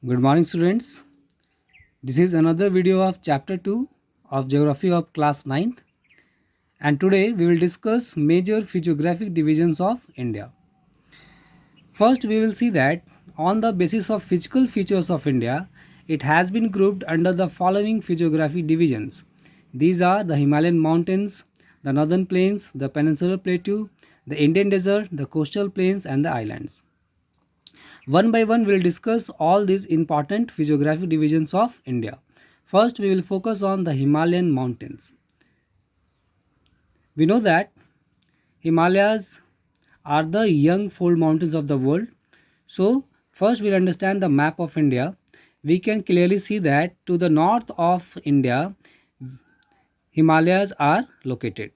Good morning, students. This is another video of chapter 2 of Geography of class 9th, and today we will discuss major physiographic divisions of India. First, we will see that on the basis of physical features of India, it has been grouped under the following physiographic divisions. These are the Himalayan mountains, the northern plains, the peninsular plateau, the Indian desert, the coastal plains, and the islands. One by one, we will discuss all these important physiographic divisions of India. First, we will focus on the Himalayan mountains. We know that Himalayas are the young fold mountains of the world. So, first we'll understand the map of India. We can clearly see that to the north of India, Himalayas are located.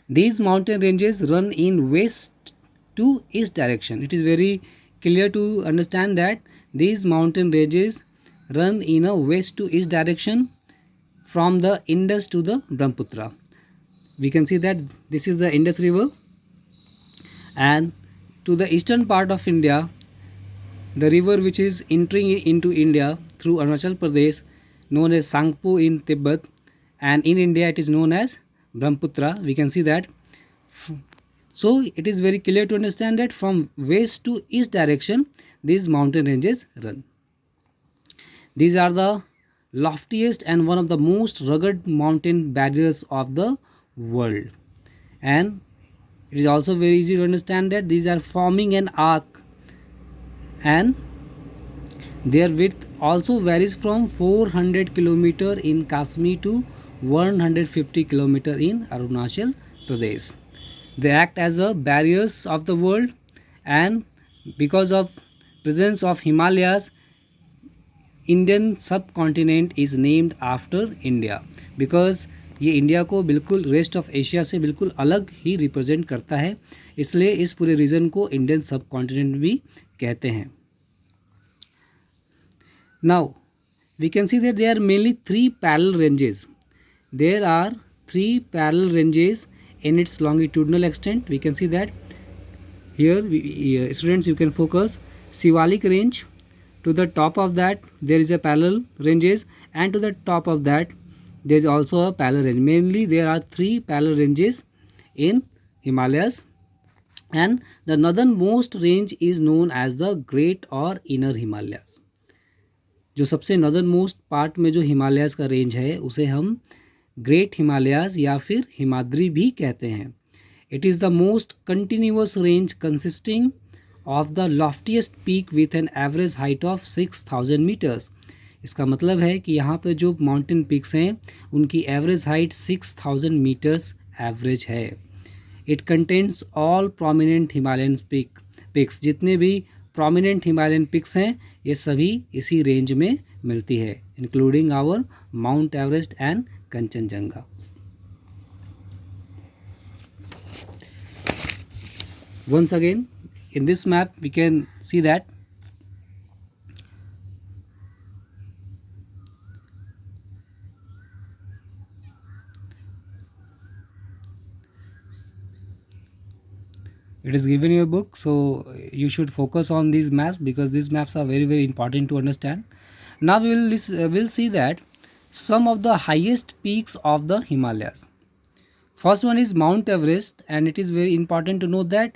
These mountain ranges run in west to east direction. It is very clear to understand that these mountain ranges run in a west to east direction from the Indus to the Brahmaputra. We can see that this is the Indus river, and to the eastern part of India, the river which is entering into India through Arunachal Pradesh, known as Sangpo in Tibet, and in India it is known as Brahmaputra. We can see that. So it is very clear to understand that from west to east direction these mountain ranges run. These are the loftiest and one of the most rugged mountain barriers of the world, and it is also very easy to understand that these are forming an arc, and their width also varies from 400 km in Kashmir to 150 km in Arunachal Pradesh. They act as a barriers of the world, and because of presence of Himalayas, Indian subcontinent is named after India, because ये India को बिल्कुल rest of Asia से बिल्कुल अलग ही represent करता है, इसलिए इस पूरे रीजन को इंडियन सब कॉन्टिनेंट भी कहते हैं. Now we can see that they are mainly three parallel ranges. There are three parallel ranges in its longitudinal extent. We can see that here students, you can focus Shivalik range. To the top of that there is a parallel ranges, and to the top of that there is also a parallel range. Mainly there are three parallel ranges in Himalayas, and the northernmost range is known as the Great or Inner Himalayas. जो सबसे northern most part में जो हिमालयाज का range है उसे हम great Himalayas या फिर हिमाद्री भी कहते हैं. It is the most continuous range consisting of the loftiest peak with an average height of 6000 metres. इसका मतलब है कि यहाँ पे जो माउंटेन पिक्स हैं उनकी एवरेज हाइट 6000 मीटर्स एवरेज है. It contains all prominent Himalayan peaks. जितने भी प्रोमिनेंट हिमालयन पिक्स हैं ये सभी इसी रेंज में मिलती है, including our mount Everest and Kanchenjunga. Once again, in this map we can see that it is given in your book, so you should focus on these maps because these maps are very important to understand. Now we will see that some of the highest peaks of the Himalayas. First one is Mount Everest, and it is very important to know that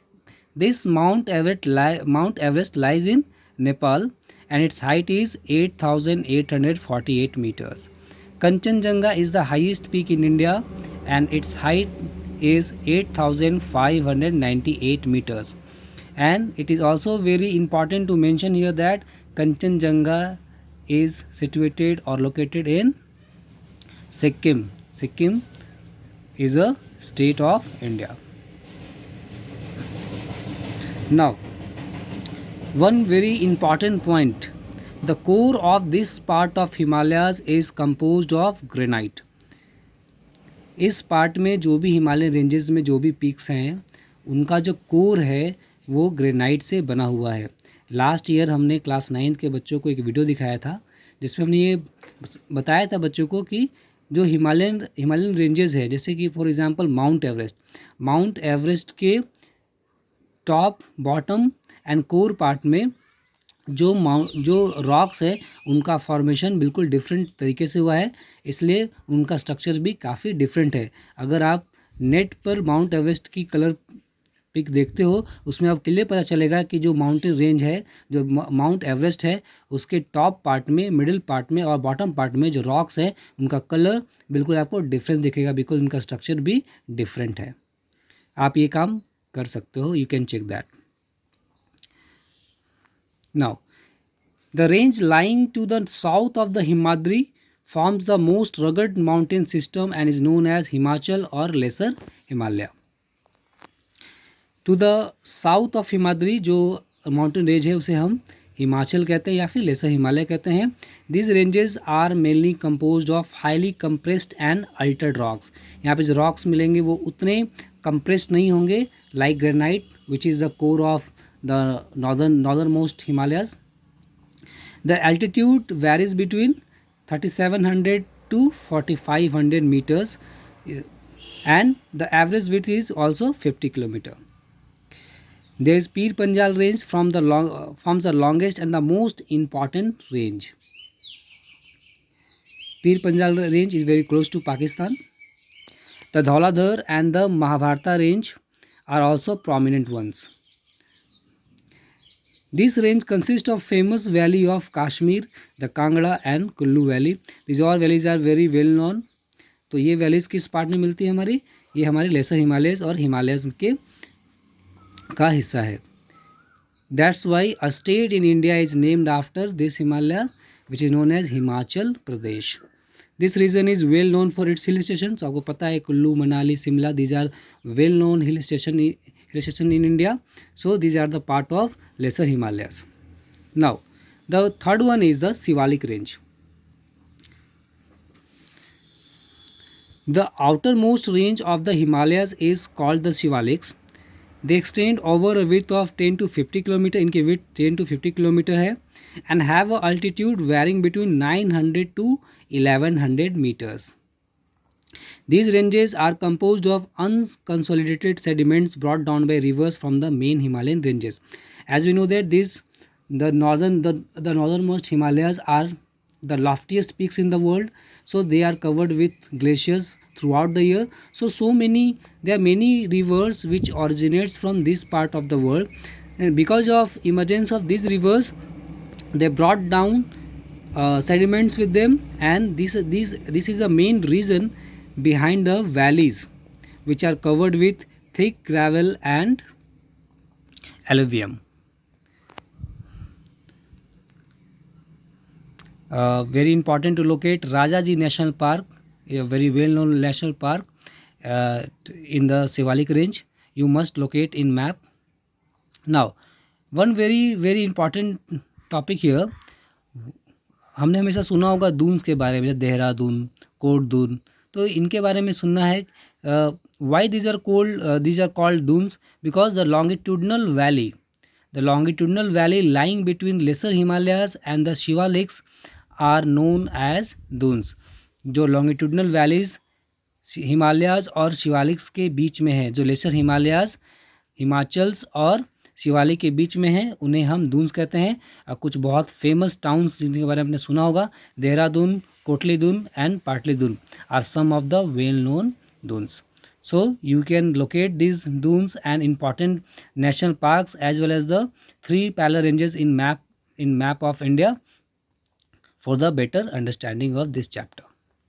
this Mount Everest lies in Nepal, and its height is 8,848 meters. Kanchenjunga is the highest peak in India, and its height is 8,598 meters. And it is also very important to mention here that Kanchenjunga is situated or located in Sikkim. Sikkim is a state of India. Now, one very important point, the core of this part of Himalayas is composed of granite. इस part में जो भी Himalayan ranges में जो भी peaks हैं उनका जो कोर है वो ग्रेनाइट से बना हुआ है. लास्ट ईयर हमने क्लास 9 के बच्चों को एक वीडियो दिखाया था जिसमें हमने ये बताया था बच्चों को कि जो हिमालयन रेंजेस है, जैसे कि फॉर एग्जांपल माउंट एवरेस्ट के top, bottom and core part में जो रॉक्स है उनका फॉर्मेशन बिल्कुल डिफरेंट तरीके से हुआ है, इसलिए उनका स्ट्रक्चर भी काफ़ी डिफरेंट है। अगर आप नेट पर माउंट एवरेस्ट की कलर पिक देखते हो, उसमें आपको क्लियर पता चलेगा कि जो माउंटेन रेंज है, जो माउंट एवरेस्ट है, उसके टॉप पार्ट में, मिडिल पार्ट में और बॉटम पार्ट में जो रॉक्स है उनका कलर बिल्कुल आपको डिफरेंस दिखेगा, बिकॉज उनका स्ट्रक्चर भी डिफरेंट है। आप ये काम कर सकते हो, you can check that. Now the range lying to the south of the Himadri forms the most rugged mountain system and is known as Himachal or Lesser Himalaya. To the south of Himadri जो mountain range है उसे हम हिमाचल कहते हैं या फिर laser Himalaya कहते हैं। These ranges are mainly composed of highly compressed and altered rocks. यहाँ पे जो रॉक्स मिलेंगे वो उतने compressed नहीं होंगे, like granite which is the core of the northernmost Himalayas. The altitude varies between 3700 to 4500 meters and the average width is also 50 kilometer. There is Pir Panjal range forms the longest and the most important range. Pir Panjal range is very close to Pakistan. The Dhauladhar and the Mahabharata range are also prominent ones. This range consists of famous valley of Kashmir, the Kangra and Kullu valley. These all valleys are very well known. तो ये valleys किस part में मिलती है हमारी? ये हमारे laser Himalayas और हिमालयस के का हिस्सा है। That's why a state in India is named after this Himalayas, which is known as Himachal Pradesh. This region is well known for its hill stations. आपको पता है Kullu, Manali, Shimla, these are well known hill station in India. So these are the part of Lesser Himalayas. Now the third one is the Shivalik range. The outermost range of the Himalayas is called the Shivaliks. They extend over a width of 10 to 50 km. इनकी width 10 to 50 km है and have a altitude varying between 900 to 1100 meters. These ranges are composed of unconsolidated sediments brought down by rivers from the main Himalayan ranges. As we know that the northernmost Himalayas are the loftiest peaks in the world, so they are covered with glaciers throughout the year. There are many rivers which originates from this part of the world, and because of emergence of these rivers, they brought down sediments with them, and this is the main reason behind the valleys which are covered with thick gravel and alluvium. Very important to locate Rajaji National Park, a very well known national park in the Shivalik range. You must locate in map. Now one very important topic here, हमने हमेशा सुना होगा दून्स के बारे में, देहरादून, कोटदून, तो इनके बारे में सुनना है। Why these are called dunes? Because the longitudinal valley lying between lesser Himalayas and the Shivaliks are known as dunes. जो longitudinal valleys हिमालयाज और शिवालिक्स के बीच में है, जो लेसर हिमालयाज हिमाचल्स और शिवालिक के बीच में है, उन्हें हम दून्स कहते हैं। और कुछ बहुत फेमस टाउन्स जिनके बारे में आपने सुना होगा, Dehradun, Kotlidun and Patlidun are some of the well known dunes. So you can locate these dunes and important national parks as well as the 3 parallel ranges in map of India for the better understanding of this chapter.